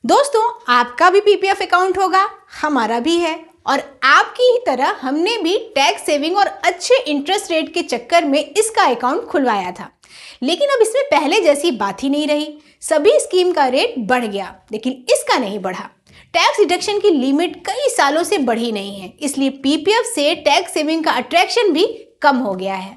दोस्तों, आपका भी पीपीएफ अकाउंट होगा, हमारा भी है और आपकी ही तरह हमने भी टैक्स सेविंग और अच्छे इंटरेस्ट रेट के चक्कर में इसका अकाउंट खुलवाया था। लेकिन अब इसमें पहले जैसी बात ही नहीं रही। सभी स्कीम का रेट बढ़ गया, लेकिन इसका नहीं बढ़ा। टैक्स डिडक्शन की लिमिट कई सालों से बढ़ी नहीं है, इसलिए पीपीएफ से टैक्स सेविंग का अट्रैक्शन भी कम हो गया है।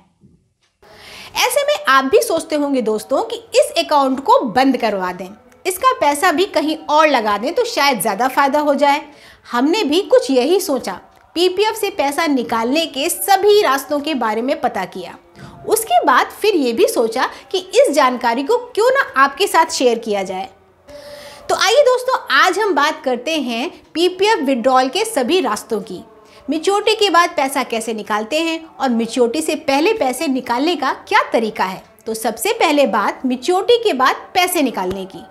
ऐसे में आप भी सोचते होंगे दोस्तों कि इस अकाउंट को बंद करवा दें, इसका पैसा भी कहीं और लगा दें तो शायद ज़्यादा फायदा हो जाए। हमने भी कुछ यही सोचा। पीपीएफ से पैसा निकालने के सभी रास्तों के बारे में पता किया। उसके बाद फिर ये भी सोचा कि इस जानकारी को क्यों ना आपके साथ शेयर किया जाए। तो आइए दोस्तों, आज हम बात करते हैं पीपीएफ विड्रॉल के सभी रास्तों की। मैच्योरिटी के बाद पैसा कैसे निकालते हैं और मैच्योरिटी से पहले पैसे निकालने का क्या तरीका है। तो सबसे पहले बात मैच्योरिटी के बाद पैसे निकालने की।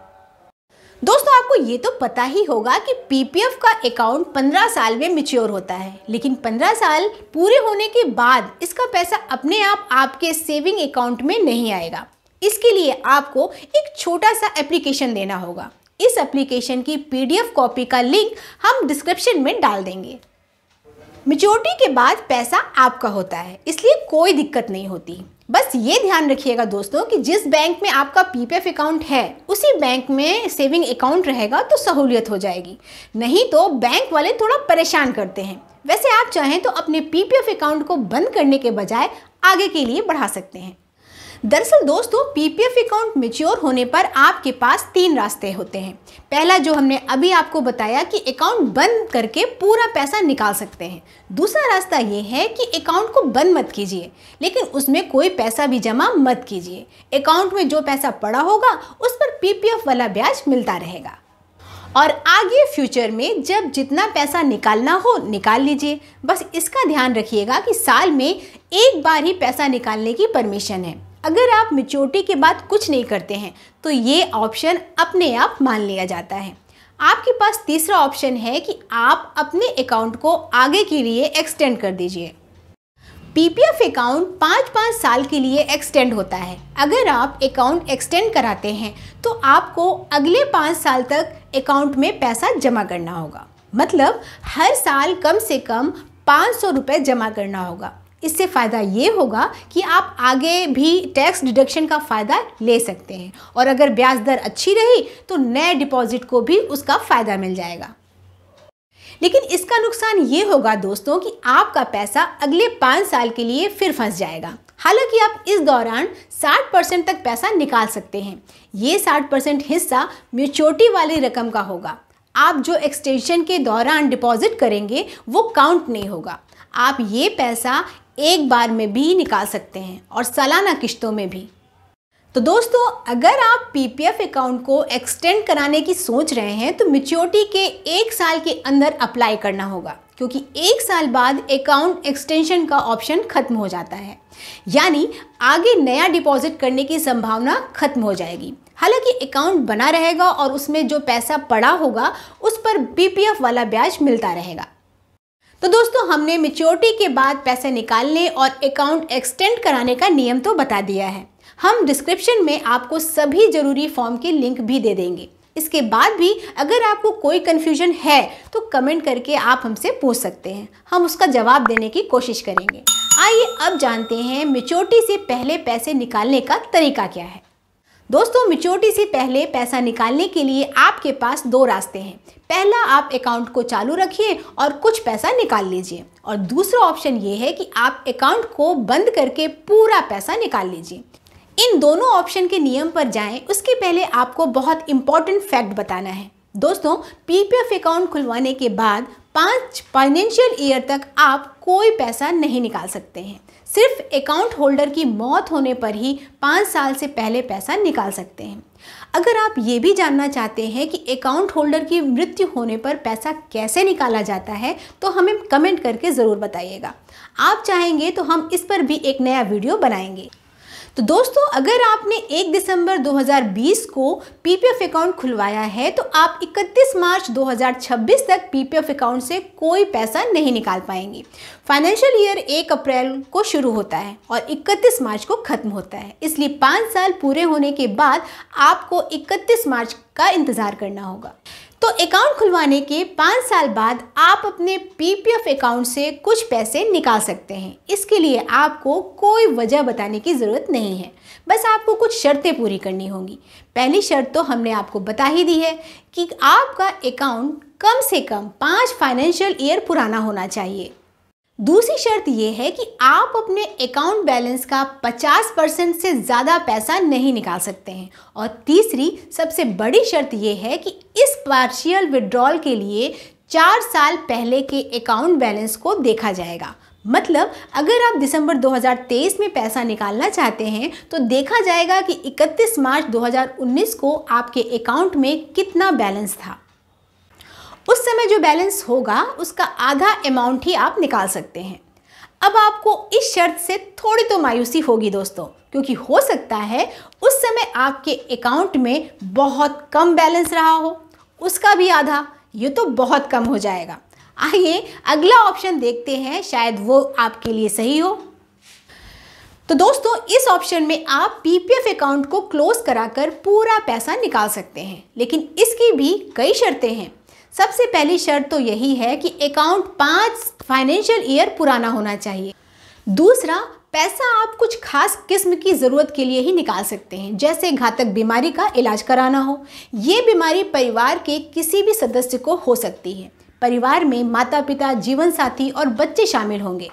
दोस्तों, आपको ये तो पता ही होगा कि पीपीएफ का अकाउंट 15 साल में मैच्योर होता है, लेकिन 15 साल पूरे होने के बाद इसका पैसा अपने आप आपके सेविंग अकाउंट में नहीं आएगा। इसके लिए आपको एक छोटा सा एप्लीकेशन देना होगा। इस एप्लीकेशन की पीडीएफ कॉपी का लिंक हम डिस्क्रिप्शन में डाल देंगे। मैच्योरिटी के बाद पैसा आपका होता है, इसलिए कोई दिक्कत नहीं होती। बस ये ध्यान रखिएगा दोस्तों कि जिस बैंक में आपका पीपीएफ अकाउंट है उसी बैंक में सेविंग अकाउंट रहेगा तो सहूलियत हो जाएगी, नहीं तो बैंक वाले थोड़ा परेशान करते हैं। वैसे आप चाहें तो अपने पीपीएफ अकाउंट को बंद करने के बजाय आगे के लिए बढ़ा सकते हैं। दरअसल दोस्तों, पीपीएफ अकाउंट मैच्योर होने पर आपके पास 3 रास्ते होते हैं। पहला जो हमने अभी आपको बताया कि अकाउंट बंद करके पूरा पैसा निकाल सकते हैं। दूसरा रास्ता ये है कि अकाउंट को बंद मत कीजिए, लेकिन उसमें कोई पैसा भी जमा मत कीजिए। अकाउंट में जो पैसा पड़ा होगा उस पर पीपीएफ वाला ब्याज मिलता रहेगा और आगे फ्यूचर में जब जितना पैसा निकालना हो निकाल लीजिए। बस इसका ध्यान रखिएगा कि साल में एक बार ही पैसा निकालने की परमिशन है। अगर आप मैच्योरिटी के बाद कुछ नहीं करते हैं तो ये ऑप्शन अपने आप मान लिया जाता है। आपके पास तीसरा ऑप्शन है कि आप अपने अकाउंट को आगे के लिए एक्सटेंड कर दीजिए। पीपीएफ अकाउंट 5-5 साल के लिए एक्सटेंड होता है। अगर आप अकाउंट एक्सटेंड कराते हैं तो आपको अगले 5 साल तक अकाउंट में पैसा जमा करना होगा। मतलब हर साल कम से कम 500 रुपये जमा करना होगा। इससे फ़ायदा ये होगा कि आप आगे भी टैक्स डिडक्शन का फ़ायदा ले सकते हैं और अगर ब्याज दर अच्छी रही तो नए डिपॉजिट को भी उसका फ़ायदा मिल जाएगा। लेकिन इसका नुकसान ये होगा दोस्तों कि आपका पैसा अगले 5 साल के लिए फिर फंस जाएगा। हालांकि आप इस दौरान 60% तक पैसा निकाल सकते हैं। ये 60% हिस्सा मैच्योरिटी वाली रकम का होगा। आप जो एक्सटेंशन के दौरान डिपॉजिट करेंगे वो काउंट नहीं होगा। आप ये पैसा एक बार में भी निकाल सकते हैं और सालाना किश्तों में भी। तो दोस्तों, अगर आप पीपीएफ अकाउंट को एक्सटेंड कराने की सोच रहे हैं तो मैच्योरिटी के 1 साल के अंदर अप्लाई करना होगा, क्योंकि 1 साल बाद अकाउंट एक्सटेंशन का ऑप्शन खत्म हो जाता है, यानी आगे नया डिपॉजिट करने की संभावना खत्म हो जाएगी। हालांकि अकाउंट बना रहेगा और उसमें जो पैसा पड़ा होगा उस पर पीपीएफ वाला ब्याज मिलता रहेगा। तो दोस्तों, हमने मैच्योरिटी के बाद पैसे निकालने और अकाउंट एक्सटेंड कराने का नियम तो बता दिया है। हम डिस्क्रिप्शन में आपको सभी जरूरी फॉर्म के लिंक भी दे देंगे। इसके बाद भी अगर आपको कोई कन्फ्यूजन है तो कमेंट करके आप हमसे पूछ सकते हैं, हम उसका जवाब देने की कोशिश करेंगे। आइए अब जानते हैं मैच्योरिटी से पहले पैसे निकालने का तरीका क्या है। दोस्तों, मैच्योरिटी से पहले पैसा निकालने के लिए आपके पास 2 रास्ते हैं। पहला, आप अकाउंट को चालू रखिए और कुछ पैसा निकाल लीजिए, और दूसरा ऑप्शन ये है कि आप अकाउंट को बंद करके पूरा पैसा निकाल लीजिए। इन दोनों ऑप्शन के नियम पर जाएं, उसके पहले आपको बहुत इंपॉर्टेंट फैक्ट बताना है। दोस्तों, पीपीएफ अकाउंट खुलवाने के बाद 5 फाइनेंशियल ईयर तक आप कोई पैसा नहीं निकाल सकते हैं। सिर्फ अकाउंट होल्डर की मौत होने पर ही 5 साल से पहले पैसा निकाल सकते हैं। अगर आप ये भी जानना चाहते हैं कि अकाउंट होल्डर की मृत्यु होने पर पैसा कैसे निकाला जाता है तो हमें कमेंट करके ज़रूर बताइएगा। आप चाहेंगे तो हम इस पर भी एक नया वीडियो बनाएंगे। तो दोस्तों, अगर आपने 1 दिसंबर 2020 को पीपीएफ अकाउंट खुलवाया है तो आप 31 मार्च 2026 तक पीपीएफ अकाउंट से कोई पैसा नहीं निकाल पाएंगे। फाइनेंशियल ईयर 1 अप्रैल को शुरू होता है और 31 मार्च को खत्म होता है, इसलिए 5 साल पूरे होने के बाद आपको 31 मार्च का इंतज़ार करना होगा। तो अकाउंट खुलवाने के 5 साल बाद आप अपने पीपीएफ अकाउंट से कुछ पैसे निकाल सकते हैं। इसके लिए आपको कोई वजह बताने की ज़रूरत नहीं है, बस आपको कुछ शर्तें पूरी करनी होंगी। पहली शर्त तो हमने आपको बता ही दी है कि आपका अकाउंट कम से कम 5 फाइनेंशियल ईयर पुराना होना चाहिए। दूसरी शर्त यह है कि आप अपने अकाउंट बैलेंस का 50% से ज़्यादा पैसा नहीं निकाल सकते हैं। और तीसरी सबसे बड़ी शर्त यह है कि इस पार्शियल विड्रॉल के लिए 4 साल पहले के अकाउंट बैलेंस को देखा जाएगा। मतलब अगर आप दिसंबर 2023 में पैसा निकालना चाहते हैं तो देखा जाएगा कि 31 मार्च 2019 को आपके अकाउंट में कितना बैलेंस था। उस समय जो बैलेंस होगा उसका आधा अमाउंट ही आप निकाल सकते हैं। अब आपको इस शर्त से थोड़ी तो मायूसी होगी दोस्तों, क्योंकि हो सकता है उस समय आपके अकाउंट में बहुत कम बैलेंस रहा हो, उसका भी आधा, ये तो बहुत कम हो जाएगा। आइए अगला ऑप्शन देखते हैं, शायद वो आपके लिए सही हो। तो दोस्तों इस ऑप्शन में आप पीपीएफ अकाउंट को क्लोज कराकर पूरा पैसा निकाल सकते हैं, लेकिन इसकी भी कई शर्तें हैं। सबसे पहली शर्त तो यही है कि अकाउंट 5 फाइनेंशियल ईयर पुराना होना चाहिए। दूसरा, पैसा आप कुछ खास किस्म की ज़रूरत के लिए ही निकाल सकते हैं, जैसे घातक बीमारी का इलाज कराना हो। ये बीमारी परिवार के किसी भी सदस्य को हो सकती है। परिवार में माता पिता, जीवन साथी और बच्चे शामिल होंगे।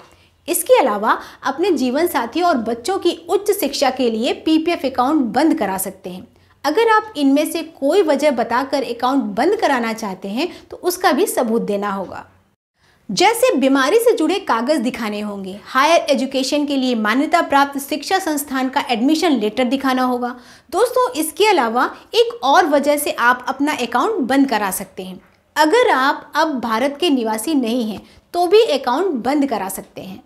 इसके अलावा अपने जीवन साथी और बच्चों की उच्च शिक्षा के लिए पीपीएफ अकाउंट बंद करा सकते हैं। अगर आप इनमें से कोई वजह बताकर अकाउंट बंद कराना चाहते हैं तो उसका भी सबूत देना होगा, जैसे बीमारी से जुड़े कागज दिखाने होंगे, हायर एजुकेशन के लिए मान्यता प्राप्त शिक्षा संस्थान का एडमिशन लेटर दिखाना होगा। दोस्तों इसके अलावा एक और वजह से आप अपना अकाउंट बंद करा सकते हैं। अगर आप अब भारत के निवासी नहीं हैं तो भी अकाउंट बंद करा सकते हैं।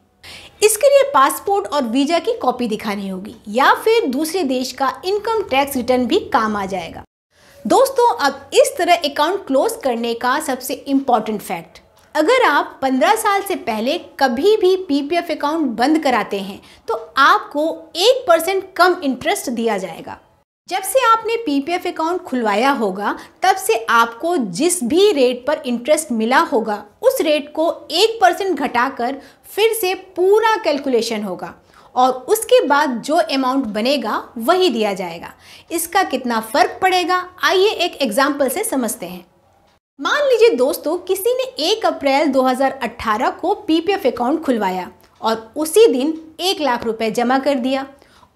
इसके लिए पासपोर्ट और वीजा की कॉपी दिखानी होगी या फिर दूसरे देश का इनकम टैक्स रिटर्न भी काम आ जाएगा। दोस्तों अब इस तरह अकाउंट क्लोज करने का सबसे इम्पॉर्टेंट फैक्ट, अगर आप 15 साल से पहले कभी भी पीपीएफ अकाउंट बंद कराते हैं तो आपको 1% कम इंटरेस्ट दिया जाएगा। जब से आपने पीपीएफ अकाउंट खुलवाया होगा तब से आपको जिस भी रेट पर इंटरेस्ट मिला होगा उस रेट को 1% घटाकर फिर से पूरा कैलकुलेशन होगा और उसके बाद जो अमाउंट बनेगा वही दिया जाएगा। इसका कितना फ़र्क पड़ेगा, आइए एक एग्जाम्पल से समझते हैं। मान लीजिए दोस्तों किसी ने 1 अप्रैल 2018 को पीपीएफ अकाउंट खुलवाया और उसी दिन 1 लाख रुपए जमा कर दिया।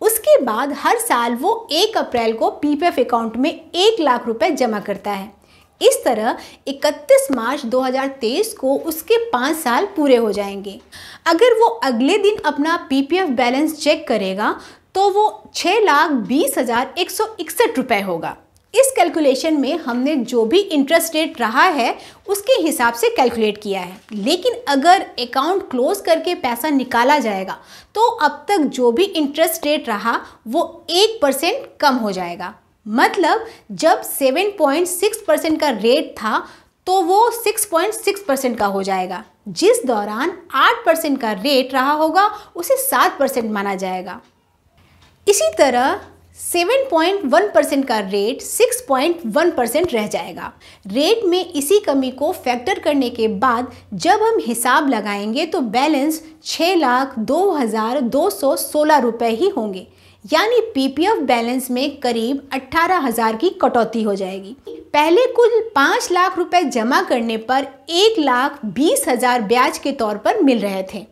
उसके बाद हर साल वो 1 अप्रैल को पीपीएफ अकाउंट में 1 लाख रुपए जमा करता है। इस तरह 31 मार्च 2023 को उसके 5 साल पूरे हो जाएंगे। अगर वो अगले दिन अपना पीपीएफ बैलेंस चेक करेगा तो वो 6,20,161 रुपये होगा। इस कैलकुलेशन में हमने जो भी इंटरेस्ट रेट रहा है उसके हिसाब से कैलकुलेट किया है, लेकिन अगर अकाउंट क्लोज करके पैसा निकाला जाएगा तो अब तक जो भी इंटरेस्ट रेट रहा वो 1% कम हो जाएगा। मतलब जब 7.6% का रेट था तो वो 6.6% का हो जाएगा। जिस दौरान 8% का रेट रहा होगा उसे 7% माना जाएगा। इसी तरह 7.1% का रेट 6.1% रह जाएगा। रेट में इसी कमी को फैक्टर करने के बाद जब हम हिसाब लगाएंगे तो बैलेंस 6,02,216 रुपये ही होंगे, यानी पीपीएफ बैलेंस में करीब 18,000 की कटौती हो जाएगी। पहले कुल 5 लाख रुपए जमा करने पर 1,20,000 ब्याज के तौर पर मिल रहे थे,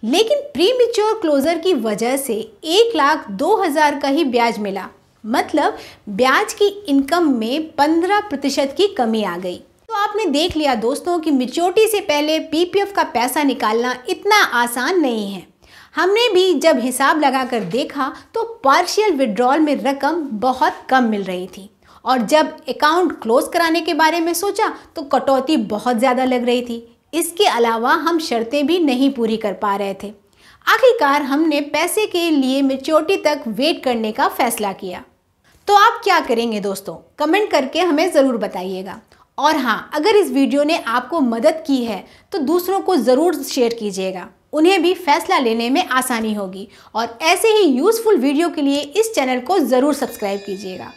लेकिन प्री मैच्योर क्लोजर की वजह से 1,02,000 का ही ब्याज मिला। मतलब ब्याज की इनकम में 15% की कमी आ गई। तो आपने देख लिया दोस्तों कि मैच्योरिटी से पहले पीपीएफ का पैसा निकालना इतना आसान नहीं है। हमने भी जब हिसाब लगाकर देखा तो पार्शियल विड्रॉल में रकम बहुत कम मिल रही थी और जब अकाउंट क्लोज कराने के बारे में सोचा तो कटौती बहुत ज़्यादा लग रही थी। इसके अलावा हम शर्तें भी नहीं पूरी कर पा रहे थे। आखिरकार हमने पैसे के लिए मैच्योरिटी तक वेट करने का फैसला किया। तो आप क्या करेंगे दोस्तों, कमेंट करके हमें ज़रूर बताइएगा। और हाँ, अगर इस वीडियो ने आपको मदद की है तो दूसरों को ज़रूर शेयर कीजिएगा, उन्हें भी फैसला लेने में आसानी होगी। और ऐसे ही यूज़फुल वीडियो के लिए इस चैनल को ज़रूर सब्सक्राइब कीजिएगा।